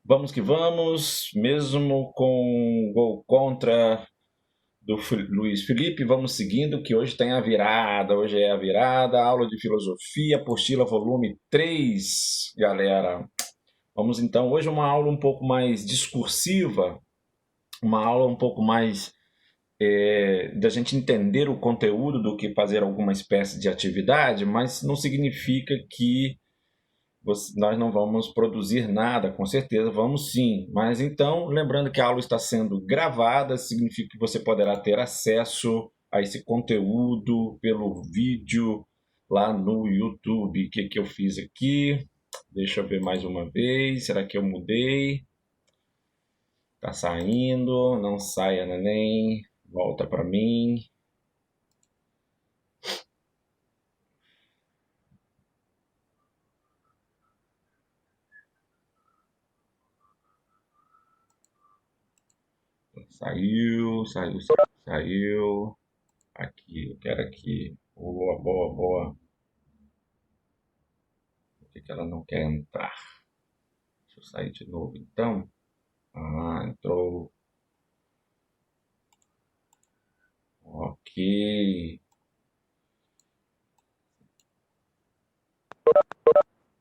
Vamos que vamos, mesmo com gol contra do Luiz Felipe, vamos seguindo, que hoje tem a virada, hoje é a virada, aula de filosofia, apostila volume 3, galera. Vamos então, hoje uma aula um pouco mais discursiva, uma aula um pouco mais da gente entender o conteúdo do que fazer alguma espécie de atividade, mas não significa que nós não vamos produzir nada, com certeza vamos sim. Mas então, lembrando que a aula está sendo gravada, significa que você poderá ter acesso a esse conteúdo pelo vídeo lá no YouTube. O que eu fiz aqui? Deixa eu ver mais uma vez. Será que eu mudei? Tá saindo, não saia, neném. Volta para mim. Saiu, saiu, saiu, saiu. Aqui, eu quero aqui. Boa, boa, boa. Por que ela não quer entrar? Deixa eu sair de novo, então. Ah, entrou. Ok.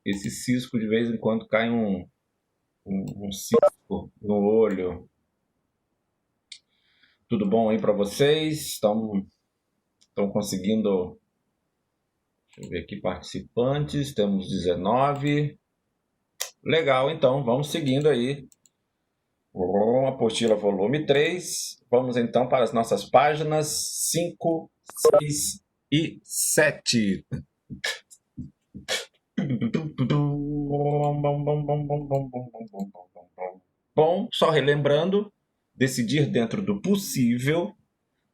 Esse cisco, de vez em quando, cai um cisco no olho. Tudo bom aí para vocês? Estão conseguindo... Deixa eu ver aqui, participantes. Temos 19. Legal, então. Vamos seguindo aí. Apostila volume 3. Vamos então para as nossas páginas 5, 6 e 7. Bom, só relembrando, decidir dentro do possível,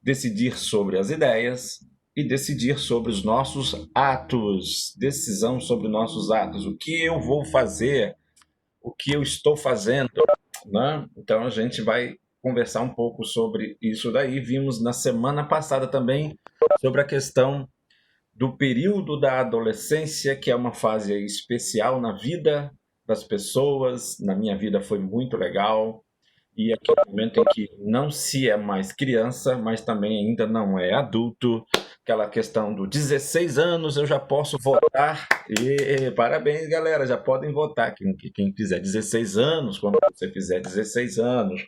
decidir sobre as ideias e decidir sobre os nossos atos. Decisão sobre nossos atos. O que eu vou fazer, o que eu estou fazendo, né? Então a gente vai conversar um pouco sobre isso daí. Vimos na semana passada também sobre a questão do período da adolescência, que é uma fase especial na vida das pessoas. Na minha vida foi muito legal. E aquele momento em que não se é mais criança, mas também ainda não é adulto. Aquela questão do 16 anos eu já posso votar. E parabéns, galera, já podem votar. Quem fizer 16 anos, quando você fizer 16 anos,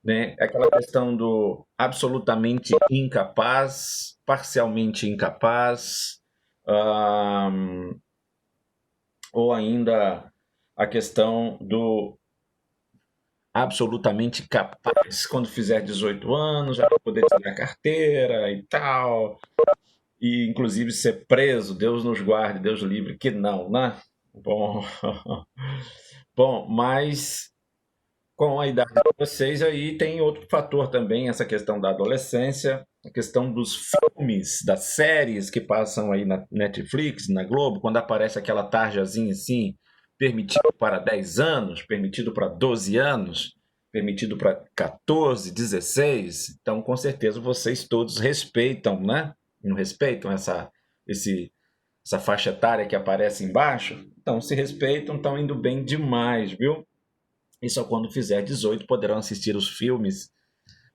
né? Aquela questão do absolutamente incapaz, parcialmente incapaz, ou ainda a questão do absolutamente capaz quando fizer 18 anos, já vai poder tirar a carteira e tal, e inclusive ser preso, Deus nos guarde, Deus livre, que não, né? Bom, bom, mas com a idade de vocês aí tem outro fator também, essa questão da adolescência, a questão dos filmes, das séries que passam aí na Netflix, na Globo, quando aparece aquela tarjazinha assim, permitido para 10 anos, permitido para 12 anos, permitido para 14, 16. Então, com certeza vocês todos respeitam, né? Não respeitam essa faixa etária que aparece embaixo? Então, se respeitam, estão indo bem demais, viu? E só quando fizer 18 poderão assistir os filmes,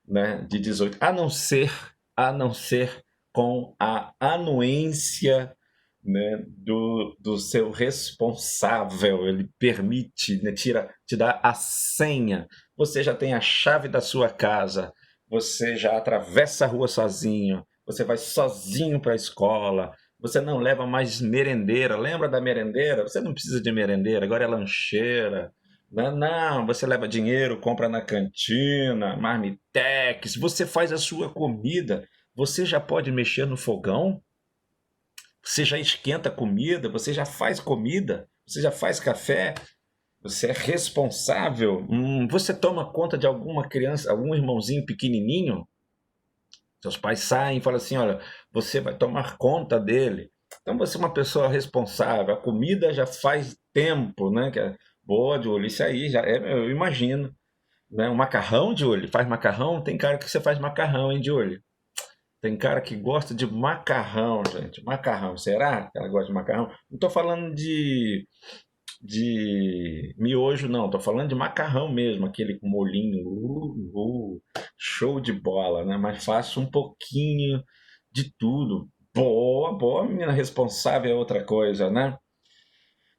né, de 18, a não ser com a anuência, né, do seu responsável. Ele permite, né, te dá a senha. Você já tem a chave da sua casa, você já atravessa a rua sozinho, você vai sozinho para a escola, você não leva mais merendeira. Lembra da merendeira? Você não precisa de merendeira, agora é lancheira. Não, não, você leva dinheiro, compra na cantina, marmitex, você faz a sua comida, você já pode mexer no fogão, você já esquenta comida, você já faz comida, você já faz café, você é responsável. Você toma conta de alguma criança, algum irmãozinho pequenininho, seus pais saem e falam assim: olha, você vai tomar conta dele. Então você é uma pessoa responsável. A comida já faz tempo, né? Que é boa, de olho. Isso aí já é, eu imagino, né? Um macarrão de olho. Faz macarrão? Tem cara que você faz macarrão, hein, de olho. Tem cara que gosta de macarrão, gente. Macarrão. Será que ela gosta de macarrão? Não estou falando de miojo, não, tô falando de macarrão mesmo, aquele com molhinho, show de bola, né? Mas faço um pouquinho de tudo. Boa, boa, menina responsável é outra coisa, né?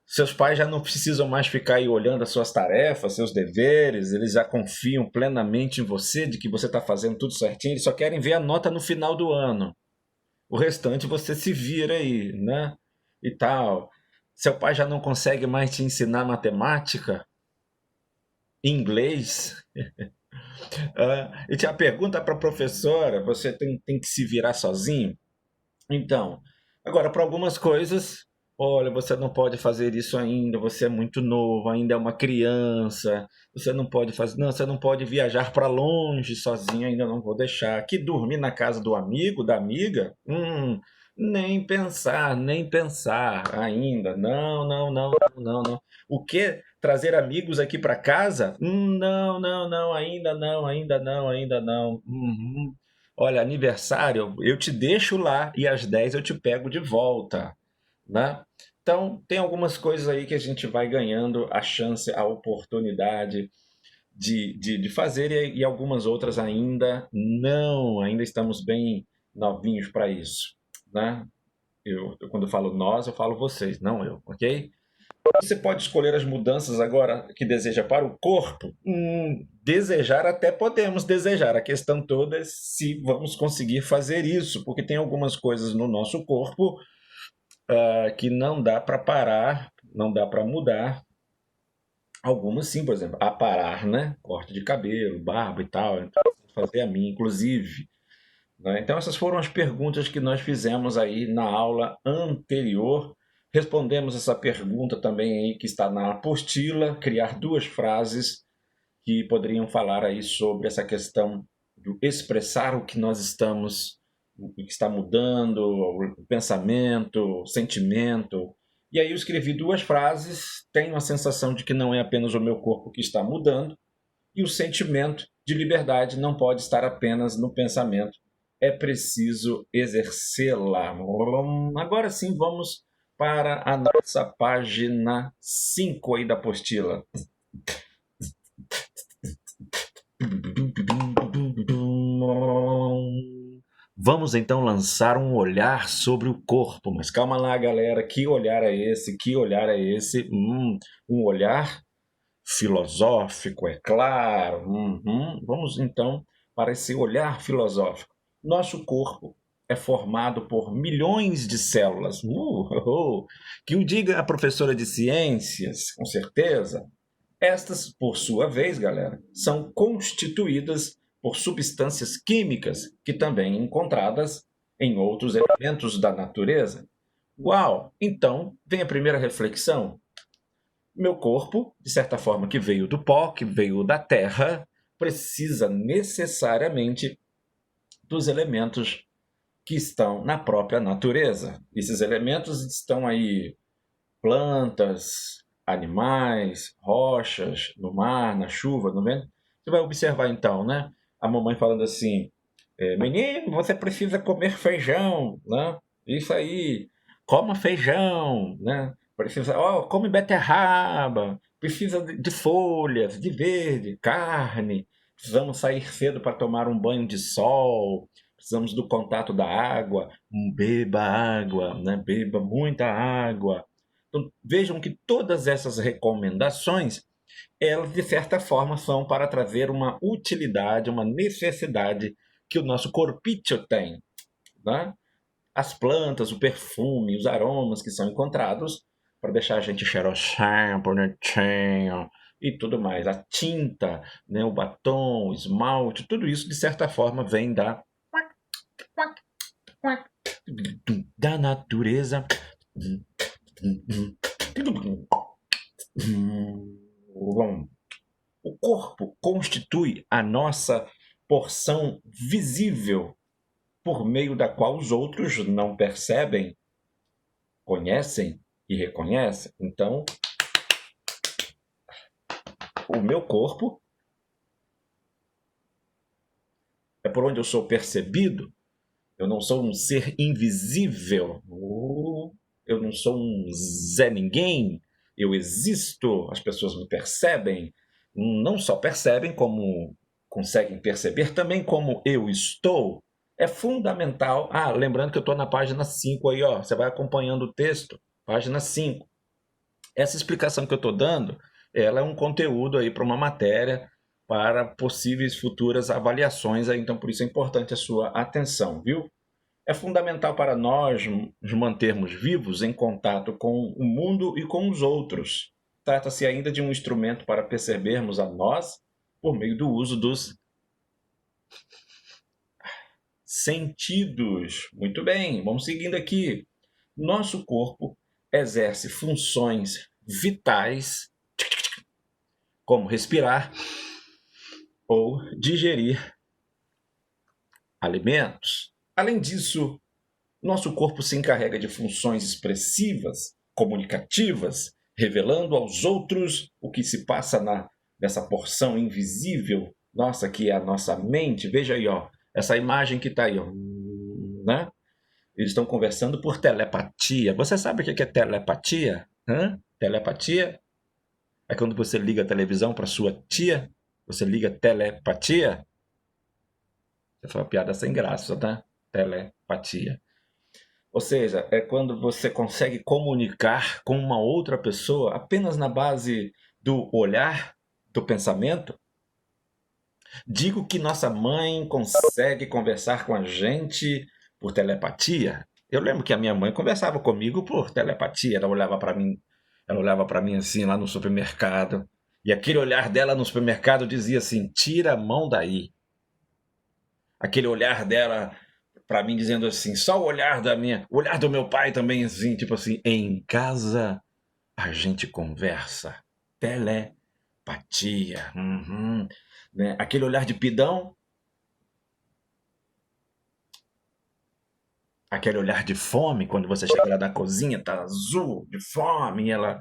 Seus pais já não precisam mais ficar aí olhando as suas tarefas, seus deveres, eles já confiam plenamente em você, de que você está fazendo tudo certinho, eles só querem ver a nota no final do ano. O restante você se vira aí, né? E tal. Seu pai já não consegue mais te ensinar matemática, inglês, e te pergunta para a professora, você tem que se virar sozinho? Então, agora, para algumas coisas, olha, você não pode fazer isso ainda, você é muito novo, ainda é uma criança, você não pode fazer, não, você não pode viajar para longe sozinho, ainda não vou deixar. Que dormir na casa do amigo, da amiga? Nem pensar ainda. Não, não, não, não, não. O que? Trazer amigos aqui para casa? Não, não, não, ainda não, ainda não, ainda não. Uhum. Olha, aniversário, eu te deixo lá e às 10 eu te pego de volta, né? Então, tem algumas coisas aí que a gente vai ganhando a chance, a oportunidade de fazer e algumas outras ainda não, ainda estamos bem novinhos para isso, né? Quando eu falo nós, eu falo vocês, não eu, ok? Você pode escolher as mudanças agora que deseja para o corpo? Desejar até podemos desejar. A questão toda é se vamos conseguir fazer isso, porque tem algumas coisas no nosso corpo que não dá para parar, não dá para mudar. Algumas sim, por exemplo, aparar, né? Corte de cabelo, barba e tal. Então, fazer a minha, inclusive. Né? Então, essas foram as perguntas que nós fizemos aí na aula anterior. Respondemos essa pergunta também aí que está na apostila, criar duas frases que poderiam falar aí sobre essa questão do expressar o que nós estamos, o que está mudando, o pensamento, o sentimento. E aí eu escrevi duas frases, tenho a sensação de que não é apenas o meu corpo que está mudando, e o sentimento de liberdade não pode estar apenas no pensamento, é preciso exercê-la. Agora sim, vamos para a nossa página 5 aí da apostila. Vamos então lançar um olhar sobre o corpo. Mas calma lá, galera, que olhar é esse? Que olhar é esse? Um olhar filosófico, é claro. Vamos então para esse olhar filosófico. Nosso corpo é formado por milhões de células. Que o diga a professora de ciências, com certeza. Estas, por sua vez, galera, são constituídas por substâncias químicas que também encontradas em outros elementos da natureza. Uau! Então, vem a primeira reflexão. Meu corpo, de certa forma, que veio do pó, que veio da terra, precisa necessariamente dos elementos que estão na própria natureza. Esses elementos estão aí plantas, animais, rochas, no mar, na chuva, no vento. Você vai observar então, né? A mamãe falando assim: menino, você precisa comer feijão, né? Isso aí, coma feijão, né? Precisa, come beterraba, precisa de folhas, de verde, carne. Precisamos sair cedo para tomar um banho de sol. Precisamos do contato da água. Beba água, né? Beba muita água. Então, vejam que todas essas recomendações, elas de certa forma são para trazer uma utilidade, uma necessidade que o nosso corpício tem, né? As plantas, o perfume, os aromas que são encontrados para deixar a gente cheirosinho, bonitinho e tudo mais. A tinta, né, o batom, o esmalte, tudo isso de certa forma vem da natureza. O corpo constitui a nossa porção visível, por meio da qual os outros não percebem, conhecem e reconhecem. Então, o meu corpo é por onde eu sou percebido. Eu não sou um ser invisível. Eu não sou um Zé Ninguém. eu existo, as pessoas me percebem, não só percebem, como conseguem perceber também como eu estou. É fundamental. Lembrando que eu estou na página 5 aí, ó. Você vai acompanhando o texto, página 5. Essa explicação que eu estou dando, ela é um conteúdo aí para uma matéria, para possíveis futuras avaliações aí, então por isso é importante a sua atenção, viu? É fundamental para nós nos mantermos vivos em contato com o mundo e com os outros. Trata-se ainda de um instrumento para percebermos a nós por meio do uso dos sentidos. Muito bem, vamos seguindo aqui. Nosso corpo exerce funções vitais, como respirar ou digerir alimentos. Além disso, nosso corpo se encarrega de funções expressivas, comunicativas, revelando aos outros o que se passa nessa porção invisível, nossa, que é a nossa mente. Veja aí, ó, essa imagem que está aí, ó, né? Eles estão conversando por telepatia. Você sabe o que é telepatia? Telepatia é quando você liga a televisão para sua tia. Você liga telepatia. Essa foi uma piada sem graça, tá? Telepatia. Ou seja, é quando você consegue comunicar com uma outra pessoa apenas na base do olhar, do pensamento. Digo que nossa mãe consegue conversar com a gente por telepatia. Eu lembro que a minha mãe conversava comigo por telepatia. Ela olhava para mim assim lá no supermercado. E aquele olhar dela no supermercado dizia assim: tira a mão daí. Aquele olhar dela para mim dizendo assim, só o olhar o olhar do meu pai também assim, tipo assim, em casa a gente conversa, telepatia, né? Aquele olhar de pidão, aquele olhar de fome, quando você chega lá na cozinha, tá azul, de fome, e ela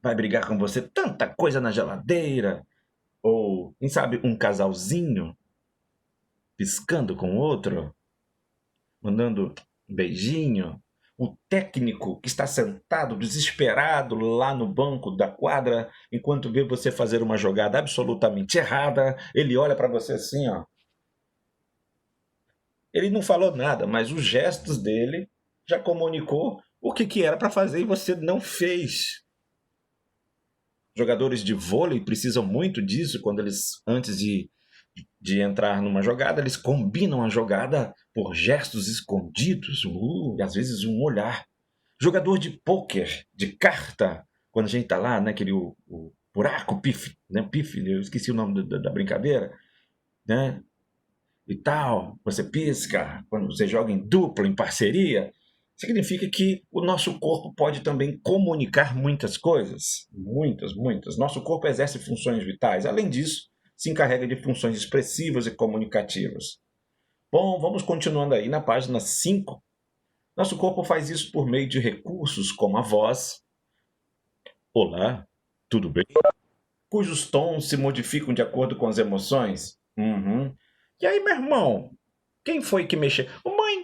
vai brigar com você, tanta coisa na geladeira, ou, quem sabe, um casalzinho piscando com o outro, mandando um beijinho, o técnico que está sentado desesperado lá no banco da quadra, enquanto vê você fazer uma jogada absolutamente errada, ele olha para você assim, ó. Ele não falou nada, mas os gestos dele já comunicou o que era para fazer e você não fez. Jogadores de vôlei precisam muito disso quando eles, antes de entrar numa jogada, eles combinam a jogada por gestos escondidos, e às vezes um olhar. Jogador de pôquer, de carta, quando a gente tá lá, né, aquele o buraco, pife, né, pife, eu esqueci o nome da brincadeira, né, e tal, você pisca, quando você joga em dupla, em parceria, significa que o nosso corpo pode também comunicar muitas coisas, muitas. Nosso corpo exerce funções vitais, além disso, se encarrega de funções expressivas e comunicativas. Bom, vamos continuando aí na página 5. Nosso corpo faz isso por meio de recursos como a voz. Olá, tudo bem? Cujos tons se modificam de acordo com as emoções. E aí, meu irmão? Quem foi que mexeu? Mãe,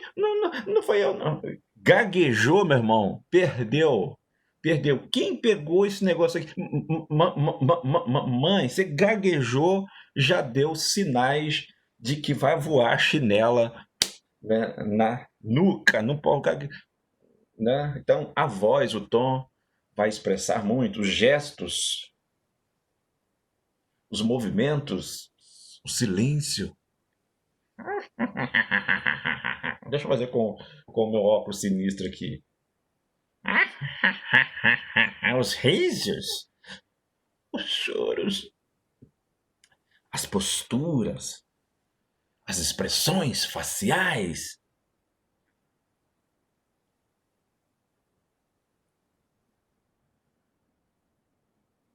não foi eu, não. Gaguejou, meu irmão. Perdeu. Quem pegou esse negócio aqui? Mãe, você gaguejou, já deu sinais de que vai voar a chinela, né, na nuca, no pau, né? Então, a voz, o tom, vai expressar muito. Os gestos, os movimentos, o silêncio. Deixa eu fazer com o meu óculos sinistro aqui. Os risos, os choros, as posturas, as expressões faciais.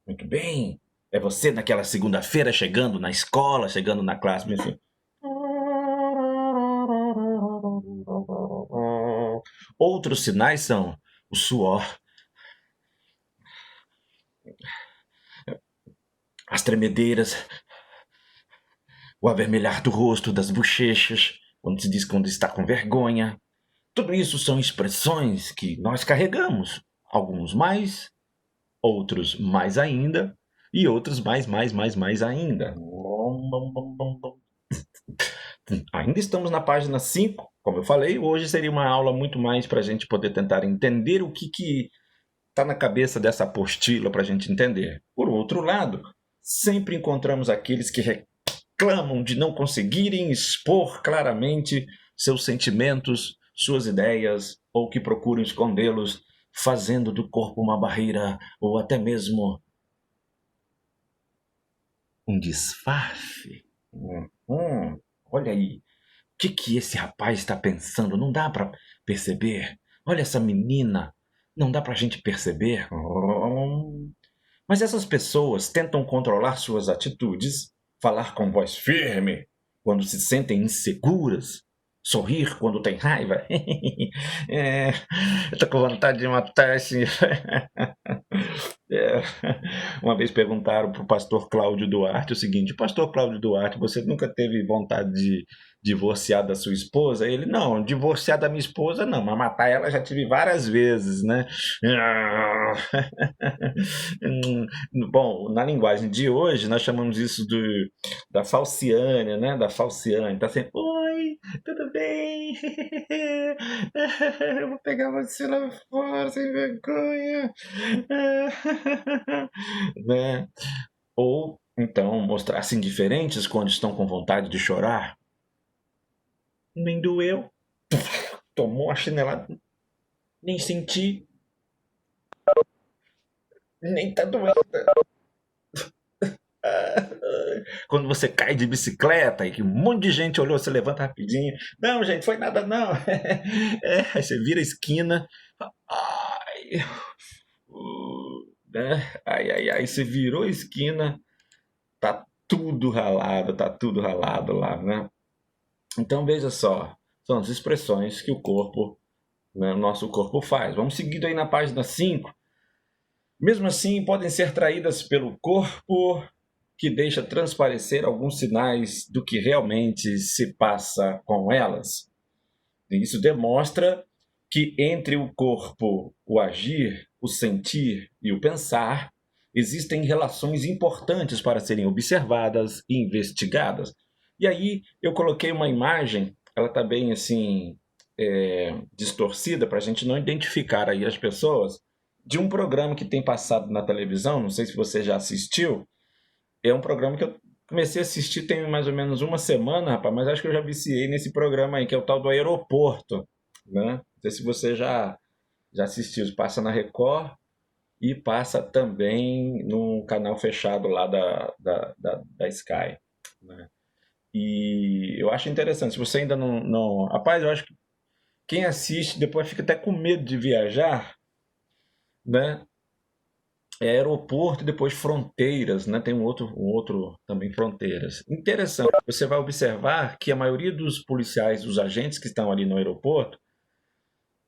Muito bem. É você naquela segunda-feira chegando na escola, chegando na classe, assim. Outros sinais são o suor, as tremedeiras, o avermelhar do rosto, das bochechas, quando se diz quando está com vergonha. Tudo isso são expressões que nós carregamos, alguns mais, outros mais ainda, e outros mais ainda. Ainda estamos na página 5, como eu falei, hoje seria uma aula muito mais para a gente poder tentar entender o que está na cabeça dessa apostila para a gente entender. Por outro lado, sempre encontramos aqueles que reclamam de não conseguirem expor claramente seus sentimentos, suas ideias, ou que procuram escondê-los, fazendo do corpo uma barreira ou até mesmo um disfarce. Olha aí, o que esse rapaz está pensando? Não dá para perceber. Olha essa menina, não dá para a gente perceber. Mas essas pessoas tentam controlar suas atitudes, falar com voz firme quando se sentem inseguras, sorrir quando tem raiva. Eu tô com vontade de matar esse. É. Uma vez perguntaram para o pastor Cláudio Duarte o seguinte: Pastor Cláudio Duarte, você nunca teve vontade de divorciar da sua esposa? Ele: Não, divorciar da minha esposa não, mas matar ela já tive várias vezes, né? Bom, na linguagem de hoje, nós chamamos isso da falciane, né? Da falciane. Tá sempre: Oi, tudo bem? Eu vou pegar você lá fora, sem vergonha. Né? Ou então mostrar-se indiferentes quando estão com vontade de chorar. Nem doeu. Tomou a chinelada. Nem senti. Nem tá doendo. Quando você cai de bicicleta e que um monte de gente olhou, você levanta rapidinho. Não, gente, foi nada não. Aí você vira a esquina. Ai, né? Ai, você virou a esquina. Tá tudo ralado lá, né? Então veja só, são as expressões que o corpo, né, o nosso corpo faz. Vamos seguindo aí na página 5. Mesmo assim, podem ser traídas pelo corpo, que deixa transparecer alguns sinais do que realmente se passa com elas. E isso demonstra que entre o corpo, o agir, o sentir e o pensar, existem relações importantes para serem observadas e investigadas. E aí eu coloquei uma imagem, ela está bem assim distorcida para a gente não identificar aí as pessoas, de um programa que tem passado na televisão, não sei se você já assistiu, é um programa que eu comecei a assistir tem mais ou menos uma semana, rapaz, mas acho que eu já viciei nesse programa aí, que é o tal do Aeroporto, né? Não sei se você já assistiu, passa na Record e passa também no canal fechado lá da Sky, né? E eu acho interessante, se você ainda não... Rapaz, eu acho que quem assiste depois fica até com medo de viajar, né? É aeroporto e depois fronteiras, né? Tem um outro também, fronteiras. Interessante, você vai observar que a maioria dos policiais, dos agentes que estão ali no aeroporto,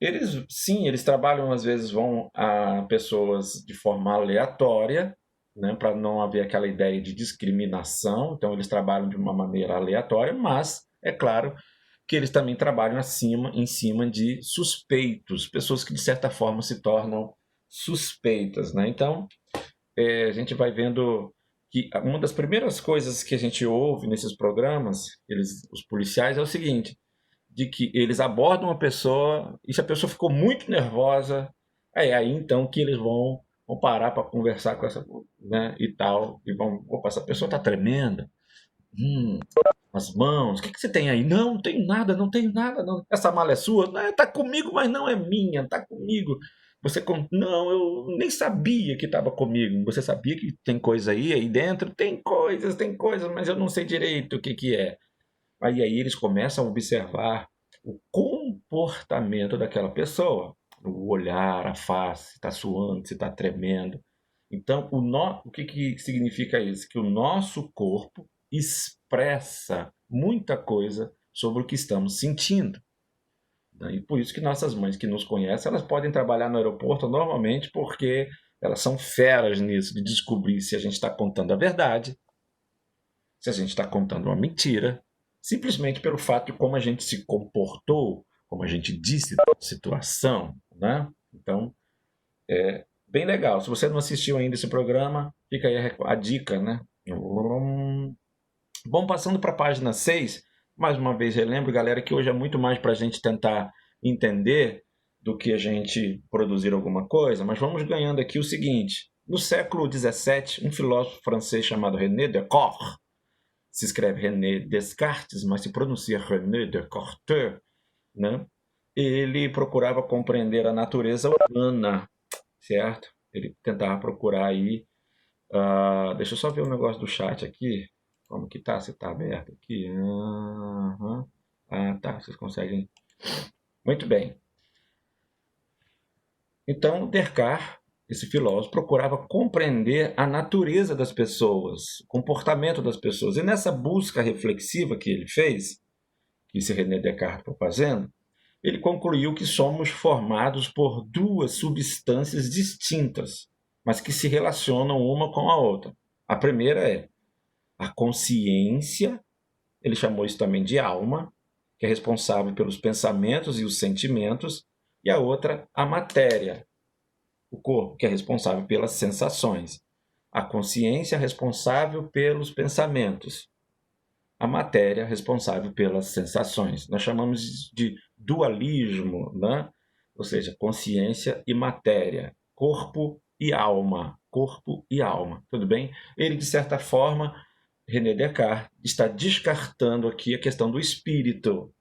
eles, sim, eles trabalham, às vezes vão a pessoas de forma aleatória, né? Para não haver aquela ideia de discriminação, então eles trabalham de uma maneira aleatória, mas, é claro, que eles também trabalham em cima de suspeitos, pessoas que de certa forma se tornam suspeitas, né? Então, a gente vai vendo que uma das primeiras coisas que a gente ouve nesses programas, os policiais, é o seguinte, de que eles abordam uma pessoa e se a pessoa ficou muito nervosa, é aí então que eles vão parar para conversar com essa, né, e tal, e vão, opa, essa pessoa está tremenda, as mãos, o que você tem aí? Não, não tenho nada, não tenho nada, não. Essa mala é sua? Não, tá comigo, mas não é minha, tá comigo. Não, eu nem sabia que estava comigo. Você sabia que tem coisa aí dentro? Tem coisas, mas eu não sei direito o que é. Aí eles começam a observar o comportamento daquela pessoa, o olhar, a face, se está suando, se está tremendo. Então, o que significa isso? Que o nosso corpo expressa muita coisa sobre o que estamos sentindo. E por isso que nossas mães que nos conhecem, elas podem trabalhar no aeroporto normalmente porque elas são feras nisso, de descobrir se a gente está contando a verdade, se a gente está contando uma mentira, simplesmente pelo fato de como a gente se comportou, como a gente disse da situação, né? Então, Bem legal. Se você não assistiu ainda esse programa, fica aí a dica, né? Bom, passando para a página 6, mais uma vez relembro, galera, que hoje é muito mais para a gente tentar entender do que a gente produzir alguma coisa, mas vamos ganhando aqui o seguinte. No século XVII, um filósofo francês chamado René Descartes, se escreve René Descartes, mas se pronuncia René Descartes, né? Ele procurava compreender a natureza humana, certo? Ele tentava procurar aí. Deixa eu só ver o negócio do chat aqui. Como que tá? Se tá aberto aqui. Tá. Vocês conseguem. Muito bem. Então, Descartes, esse filósofo, procurava compreender a natureza das pessoas, o comportamento das pessoas. E nessa busca reflexiva que ele fez, que esse René Descartes foi fazendo, ele concluiu que somos formados por duas substâncias distintas, mas que se relacionam uma com a outra. A primeira é a consciência, ele chamou isso também de alma, que é responsável pelos pensamentos e os sentimentos, e a outra, a matéria, o corpo, que é responsável pelas sensações. A consciência é responsável pelos pensamentos, a matéria responsável pelas sensações. Nós chamamos de dualismo, né? Ou seja, consciência e matéria, corpo e alma, corpo e alma, tudo bem? Ele, de certa forma, René Descartes, está descartando aqui a questão do espírito,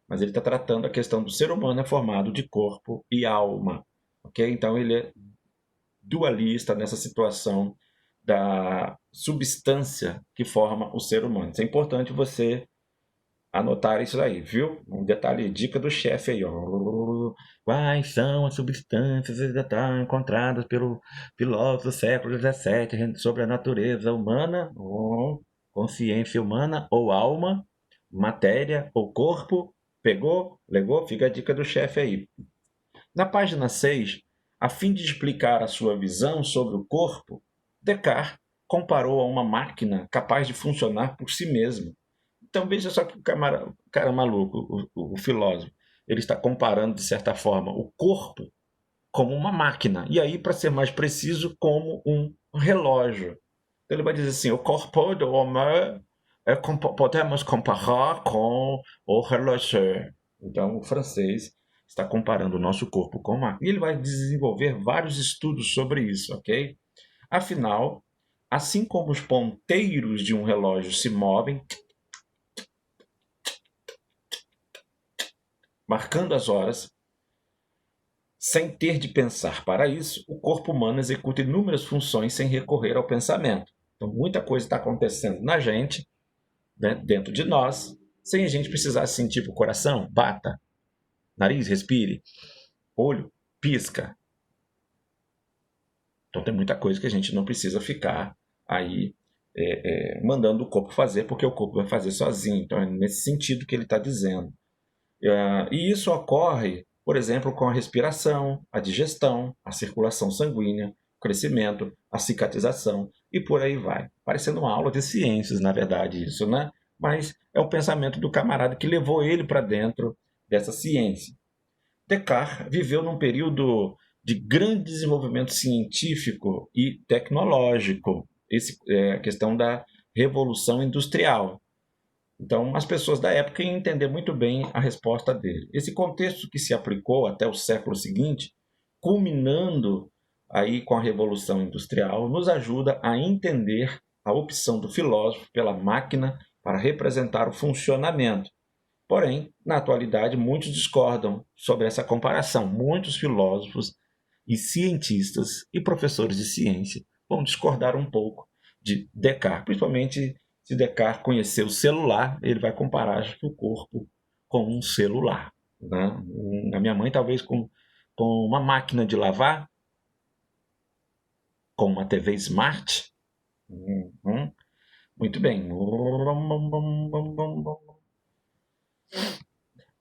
mas ele está tratando a questão do ser humano é formado de corpo e alma, ok? Então ele é dualista nessa situação da substância que forma o ser humano. Isso é importante você anotar isso aí, viu? Um detalhe, dica do chefe aí, ó. Quais são as substâncias encontradas pelo filósofo do século XVII sobre a natureza humana, ou consciência humana, ou alma, matéria, ou corpo? Pegou? Legou? Fica a dica do chefe aí. Na página 6, a fim de explicar a sua visão sobre o corpo, Descartes comparou a uma máquina capaz de funcionar por si mesma. Então veja só que o cara maluco, o filósofo, ele está comparando, de certa forma, o corpo como uma máquina. E aí, para ser mais preciso, como um relógio. Então, ele vai dizer assim, o corpo do homem podemos comparar com o relógio. Então, o francês está comparando o nosso corpo com uma máquina. E ele vai desenvolver vários estudos sobre isso, ok? Afinal, assim como os ponteiros de um relógio se movem, marcando as horas, sem ter de pensar para isso, o corpo humano executa inúmeras funções sem recorrer ao pensamento. Então, muita coisa está acontecendo na gente, né, dentro de nós, sem a gente precisar sentir para o coração, bata, nariz, respire, olho, pisca. Então, tem muita coisa que a gente não precisa ficar aí mandando o corpo fazer, porque o corpo vai fazer sozinho. Então, é nesse sentido que ele está dizendo. E isso ocorre, por exemplo, com a respiração, a digestão, a circulação sanguínea, o crescimento, a cicatrização e por aí vai. Parecendo uma aula de ciências, na verdade, isso, né? Mas é o pensamento do camarada que levou ele para dentro dessa ciência. Descartes viveu num período de grande desenvolvimento científico e tecnológico, a questão da Revolução Industrial. Então, as pessoas da época iam entender muito bem a resposta dele. Esse contexto que se aplicou até o século seguinte, culminando aí com a Revolução Industrial, nos ajuda a entender a opção do filósofo pela máquina para representar o funcionamento. Porém, na atualidade, muitos discordam sobre essa comparação. Muitos filósofos e cientistas e professores de ciência vão discordar um pouco de Descartes, principalmente se Descartes conhecer o celular, ele vai comparar o corpo com um celular. Né? A minha mãe, talvez, com uma máquina de lavar, com uma TV Smart. Muito bem.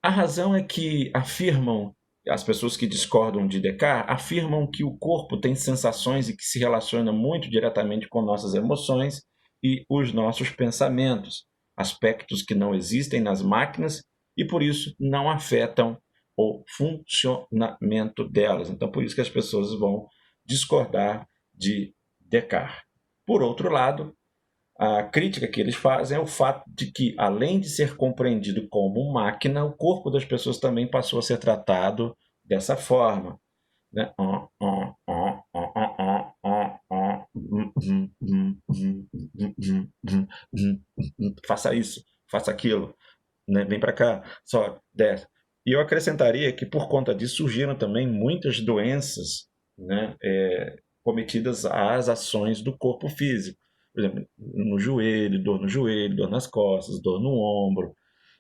A razão é que afirmam, as pessoas que discordam de Descartes, afirmam que o corpo tem sensações e que se relaciona muito diretamente com nossas emoções e os nossos pensamentos, aspectos que não existem nas máquinas e por isso não afetam o funcionamento delas. Então, por isso que as pessoas vão discordar de Descartes. Por outro lado, a crítica que eles fazem é o fato de que, além de ser compreendido como máquina, o corpo das pessoas também passou a ser tratado dessa forma, né? Faça isso, faça aquilo, né? Vem para cá, só desce. E eu acrescentaria que, por conta disso, surgiram também muitas doenças, né, cometidas às ações do corpo físico. Por exemplo, no joelho, dor nas costas, dor no ombro,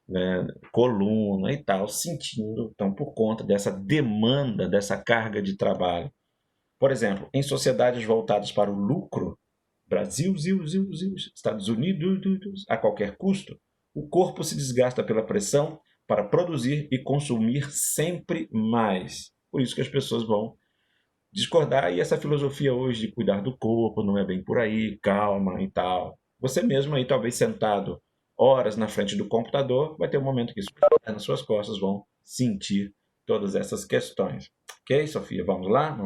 né, coluna e tal, sentindo, então, por conta dessa demanda, dessa carga de trabalho. Por exemplo, em sociedades voltadas para o lucro, Brasil, Estados Unidos, a qualquer custo, o corpo se desgasta pela pressão para produzir e consumir sempre mais. Por isso que as pessoas vão discordar, e essa filosofia hoje de cuidar do corpo não é bem por aí, calma e tal. Você mesmo aí, talvez sentado horas na frente do computador, vai ter um momento que nas suas costas vão sentir todas essas questões. Ok, Sofia? Vamos lá?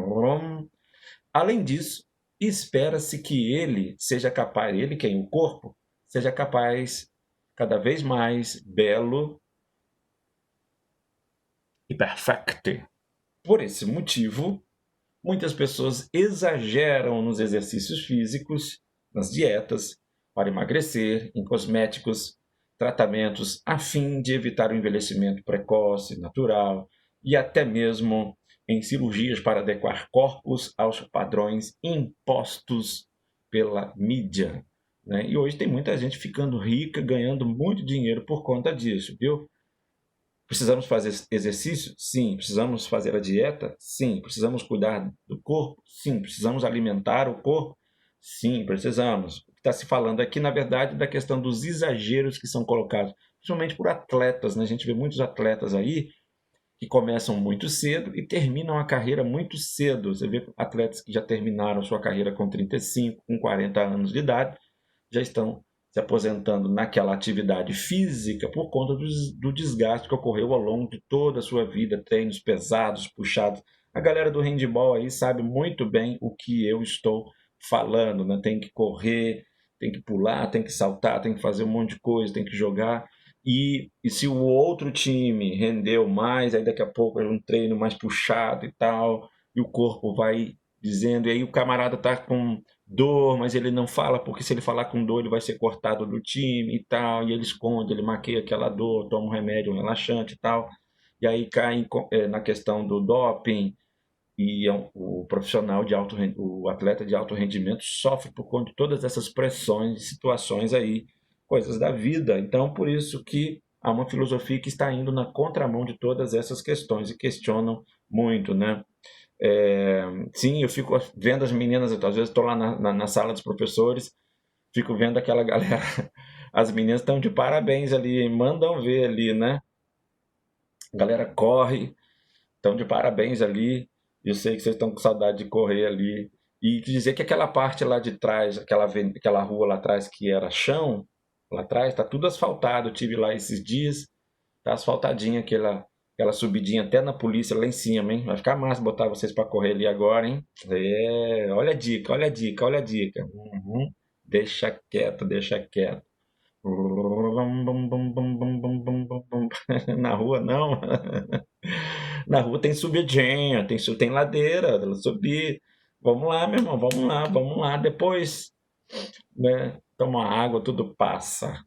Além disso, espera-se que ele seja capaz, ele quem? O corpo, seja capaz cada vez mais belo e perfecto. Por esse motivo, muitas pessoas exageram nos exercícios físicos, nas dietas, para emagrecer, em cosméticos, tratamentos a fim de evitar o envelhecimento precoce, natural, e até mesmo em cirurgias para adequar corpos aos padrões impostos pela mídia, né? E hoje tem muita gente ficando rica, ganhando muito dinheiro por conta disso, viu? Precisamos fazer exercício? Sim. Precisamos fazer a dieta? Sim. Precisamos cuidar do corpo? Sim. Precisamos alimentar o corpo? Sim, precisamos. O que está se falando aqui, na verdade, da questão dos exageros que são colocados, principalmente por atletas, né? A gente vê muitos atletas aí que começam muito cedo e terminam a carreira muito cedo. Você vê atletas que já terminaram sua carreira com 35, com 40 anos de idade, já estão se aposentando naquela atividade física por conta do desgaste que ocorreu ao longo de toda a sua vida, treinos pesados, puxados. A galera do handball aí sabe muito bem o que eu estou falando, né? Tem que correr, tem que pular, tem que saltar, tem que fazer um monte de coisa, tem que jogar. E se o outro time rendeu mais, aí daqui a pouco é um treino mais puxado e tal, e o corpo vai dizendo, e aí o camarada tá com dor, mas ele não fala, porque se ele falar com dor, ele vai ser cortado do time e tal, e ele esconde, ele maqueia aquela dor, toma um remédio, um relaxante e tal, e aí cai na questão do doping, e o profissional de o atleta de alto rendimento sofre por conta de todas essas pressões, situações aí, coisas da vida. Então, por isso que há uma filosofia que está indo na contramão de todas essas questões e questionam muito, né? Sim, eu fico vendo as meninas, às vezes estou lá na sala dos professores, fico vendo aquela galera, as meninas estão de parabéns ali, mandam ver ali, né? A galera corre, estão de parabéns ali. Eu sei que vocês estão com saudade de correr ali. E dizer que aquela parte lá de trás, aquela rua lá atrás que era chão, lá atrás, está tudo asfaltado. Eu tive lá esses dias, tá asfaltadinha aquela subidinha até na polícia lá em cima, hein? Vai ficar massa botar vocês para correr ali agora, hein? Olha a dica, olha a dica, olha a dica. Uhum. Deixa quieto, deixa quieto. Na rua não. Na rua tem subidinha, tem ladeira, subir. Vamos lá, meu irmão, vamos lá, vamos lá. Depois, né, toma água, tudo passa.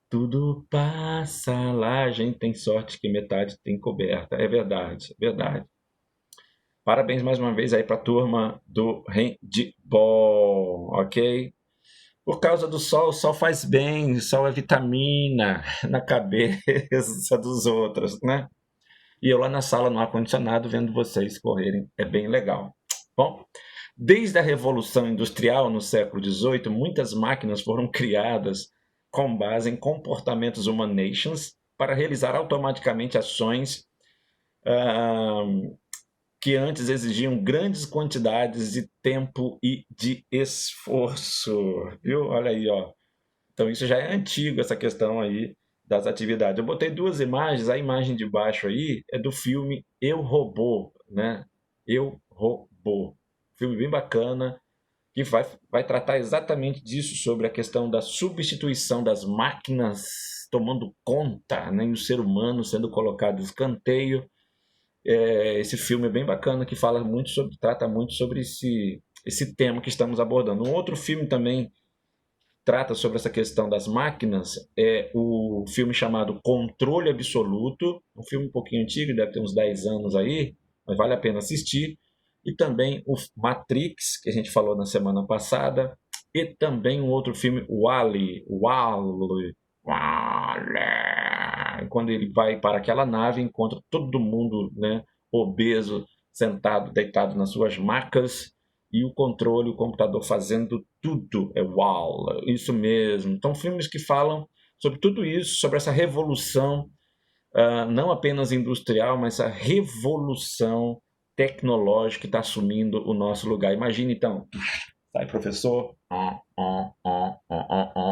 Tudo passa lá, a gente tem sorte que metade tem coberta. É verdade, é verdade. Parabéns mais uma vez aí para a turma do handball, ok? Por causa do sol, o sol faz bem, o sol é vitamina na cabeça dos outros, né? E eu lá na sala, no ar-condicionado, vendo vocês correrem, é bem legal. Bom, desde a Revolução Industrial, no século XVIII, muitas máquinas foram criadas com base em comportamentos humanations para realizar automaticamente ações ah, que antes exigiam grandes quantidades de tempo e de esforço, viu? Olha aí, ó. Então isso já é antigo, essa questão aí das atividades. Eu botei duas imagens, a imagem de baixo aí é do filme Eu, Robô, né? Eu, Robô. Filme bem bacana, que vai tratar exatamente disso, sobre a questão da substituição das máquinas tomando conta, né, e o ser humano sendo colocado de escanteio. Esse filme é bem bacana, que trata muito sobre esse tema que estamos abordando. Um outro filme também trata sobre essa questão das máquinas é o filme chamado Controle Absoluto, um filme um pouquinho antigo, deve ter uns 10 anos aí, mas vale a pena assistir. E também o Matrix, que a gente falou na semana passada, e também um outro filme, Wall-E, quando ele vai para aquela nave, encontra todo mundo, né, obeso, sentado, deitado nas suas macas, e o controle, o computador fazendo tudo. É uau, isso mesmo. Então, filmes que falam sobre tudo isso, sobre essa revolução, não apenas industrial, mas a revolução tecnológica que está assumindo o nosso lugar. Imagine, então, sai, professor.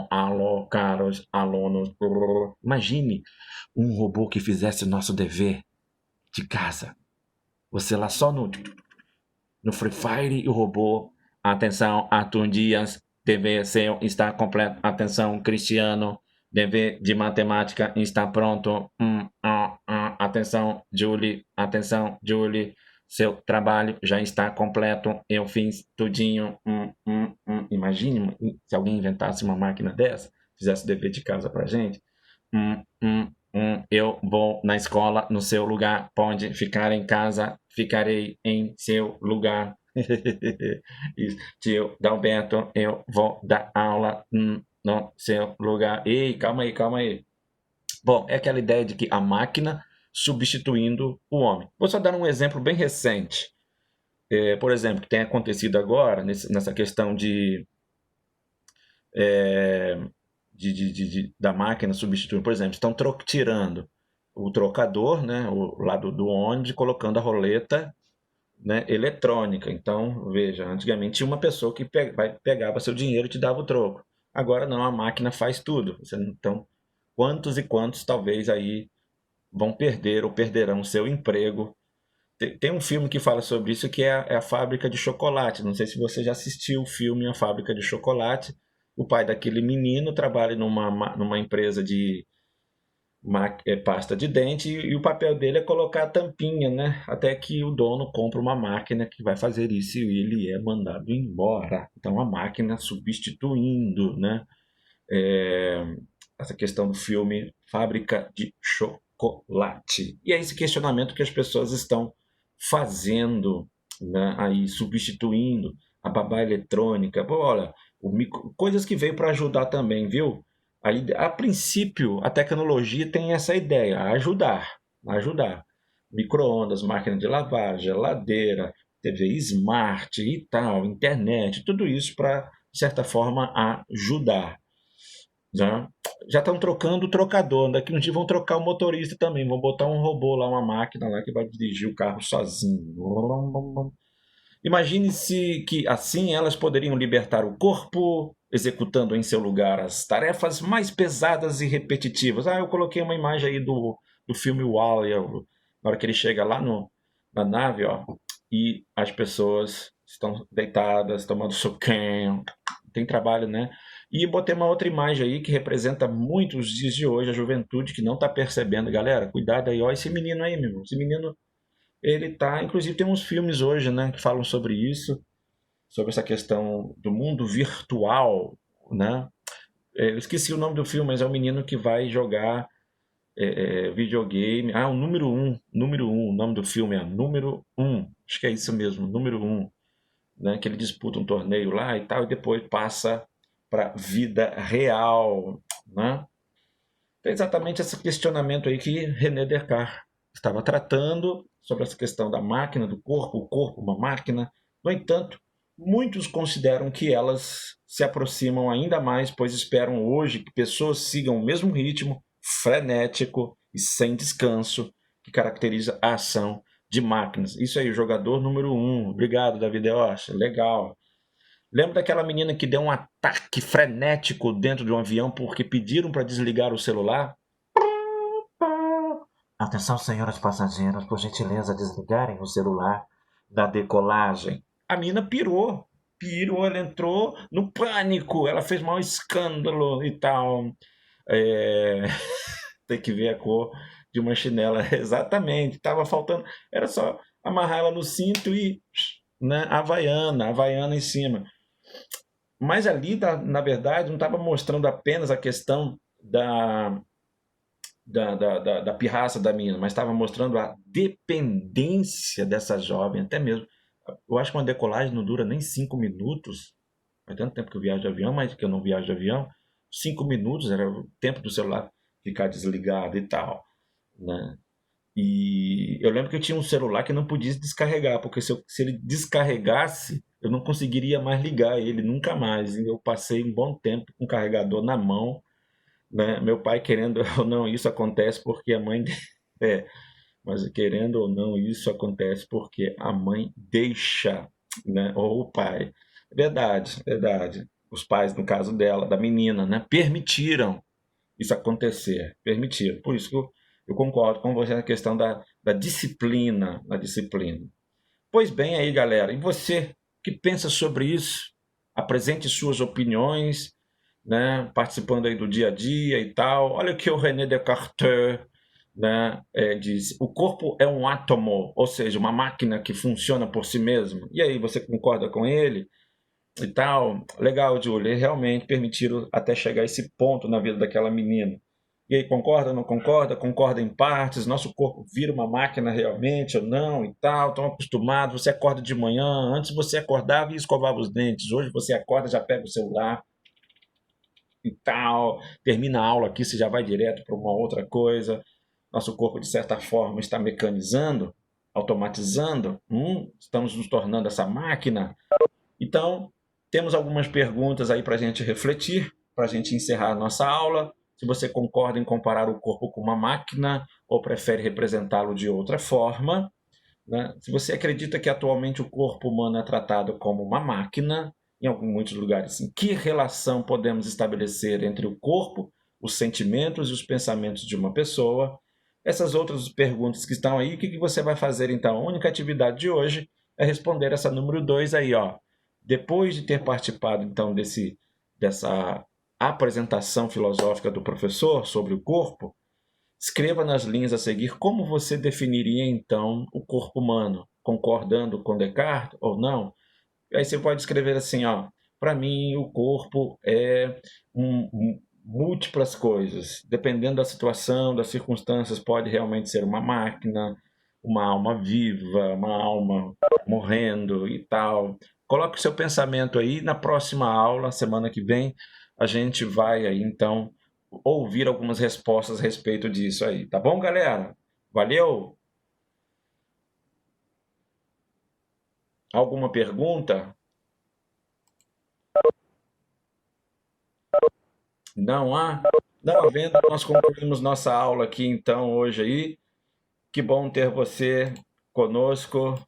Alô, caros alunos. Imagine um robô que fizesse o nosso dever de casa. Você lá só no Free Fire e o robô. Atenção, Arthur Dias, dever seu está completo. Atenção, Cristiano, dever de matemática está pronto. Atenção, Julie, seu trabalho já está completo. Eu fiz tudinho. Imagine se alguém inventasse uma máquina dessa, fizesse dever de casa pra gente. Eu vou na escola no seu lugar, pode ficar em casa, ficarei em seu lugar. Tio Dalberto, eu vou dar aula no seu lugar. Ei, calma aí. Bom, é aquela ideia de que a máquina substituindo o homem. Vou só dar um exemplo bem recente. Por exemplo, que tem acontecido agora, nessa questão da máquina substituindo. Por exemplo, estão tirando o trocador, né, o lado do ônibus, colocando a roleta, né, eletrônica. Então, veja, antigamente tinha uma pessoa que pegava seu dinheiro e te dava o troco. Agora não, a máquina faz tudo. Então, quantos e quantos talvez aí vão perder ou perderão seu emprego. Tem um filme que fala sobre isso, que é a Fábrica de Chocolate. Não sei se você já assistiu o filme A Fábrica de Chocolate. O pai daquele menino trabalha numa empresa de pasta de dente, e o papel dele é colocar a tampinha, né? Até que o dono compra uma máquina que vai fazer isso e ele é mandado embora. Então a máquina substituindo, né? Essa questão do filme Fábrica de Chocolate. E é esse questionamento que as pessoas estão fazendo, né? Aí substituindo a babá eletrônica. Pô, olha, coisas que veio para ajudar também, viu? Aí, a princípio, a tecnologia tem essa ideia, ajudar. Micro-ondas, máquina de lavar, geladeira, TV smart e tal, internet, tudo isso para, de certa forma, ajudar. Já estão trocando o trocador, daqui uns dias vão trocar o motorista também, vão botar um robô lá, uma máquina lá que vai dirigir o carro sozinho. Imagine-se que assim elas poderiam libertar o corpo, executando em seu lugar as tarefas mais pesadas e repetitivas. Eu coloquei uma imagem aí do filme Wall-E, na hora que ele chega lá na nave, ó, e as pessoas estão deitadas, tomando suquinho, tem trabalho, né? E botei uma outra imagem aí que representa muito os dias de hoje, a juventude que não está percebendo. Galera, cuidado aí, ó, esse menino aí, meu irmão, esse menino, ele tá, inclusive tem uns filmes hoje, né, que falam sobre isso, sobre essa questão do mundo virtual, né? Eu esqueci o nome do filme, mas é o menino que vai jogar videogame. O número um, o nome do filme é Número 1, acho que é isso mesmo, Número 1, né? Que ele disputa um torneio lá e tal, e depois passa para vida real, né? É exatamente esse questionamento aí que René Descartes estava tratando, sobre essa questão da máquina, do corpo, o corpo, uma máquina. No entanto, muitos consideram que elas se aproximam ainda mais, pois esperam hoje que pessoas sigam o mesmo ritmo frenético e sem descanso que caracteriza a ação de máquinas. Isso aí, o jogador número 1. Obrigado, David Deocha. Legal. Lembra daquela menina que deu um ataque frenético dentro de um avião porque pediram para desligar o celular? Atenção, senhoras passageiras, por gentileza, desligarem o celular. da decolagem. A mina pirou, ela entrou no pânico, ela fez maior escândalo e tal. É... Tem que ver a cor de uma chinela. Exatamente, estava faltando, era só amarrar ela no cinto e, né, havaiana em cima. Mas ali, na verdade, não estava mostrando apenas a questão da pirraça da mina, mas estava mostrando a dependência dessa jovem, até mesmo. Eu acho que uma decolagem não dura nem 5 minutos. Faz tanto tempo que eu viajo de avião, mas que eu não viajo de avião. 5 minutos era o tempo do celular ficar desligado e tal, né? E eu lembro que eu tinha um celular que não podia descarregar, porque se ele descarregasse, eu não conseguiria mais ligar ele, nunca mais. E eu passei um bom tempo com o carregador na mão, né? Meu pai, querendo ou não, isso acontece porque a mãe. É, mas querendo ou não, isso acontece porque a mãe deixa, né? Ou o pai. Verdade, verdade. Os pais, no caso dela, da menina, né? Permitiram isso acontecer, permitiram. Por isso que eu concordo com você na questão da disciplina, na disciplina. Pois bem aí, galera, e você que pensa sobre isso? Apresente suas opiniões, né? Participando aí do dia a dia e tal. Olha o que o René Descartes, né, diz: o corpo é um átomo, ou seja, uma máquina que funciona por si mesmo. E aí, você concorda com ele e tal? Legal, Júlia, realmente permitiram até chegar a esse ponto na vida daquela menina. E aí, concorda, não concorda? Concorda em partes? Nosso corpo vira uma máquina realmente ou não e tal? Estão acostumados, você acorda de manhã, antes você acordava e escovava os dentes, hoje você acorda, já pega o celular e tal, termina a aula aqui, você já vai direto para uma outra coisa. Nosso corpo, de certa forma, está mecanizando, automatizando, estamos nos tornando essa máquina. Então, temos algumas perguntas aí para a gente refletir, para a gente encerrar a nossa aula. Se você concorda em comparar o corpo com uma máquina ou prefere representá-lo de outra forma, né? Se você acredita que atualmente o corpo humano é tratado como uma máquina, em muitos lugares, sim, que relação podemos estabelecer entre o corpo, os sentimentos e os pensamentos de uma pessoa? Essas outras perguntas que estão aí, o que você vai fazer então? A única atividade de hoje é responder essa número 2 aí, ó. Depois de ter participado então dessa apresentação filosófica do professor sobre o corpo, escreva nas linhas a seguir como você definiria então o corpo humano, concordando com Descartes ou não. Aí você pode escrever assim, ó: para mim o corpo é múltiplas coisas, dependendo da situação, das circunstâncias, pode realmente ser uma máquina, uma alma viva, uma alma morrendo e tal. Coloque o seu pensamento aí. Na próxima aula, semana que vem, a gente vai aí então ouvir algumas respostas a respeito disso aí. Tá bom, galera? Valeu? Alguma pergunta? Não há? Não havendo, nós concluímos nossa aula aqui então hoje aí. Que bom ter você conosco.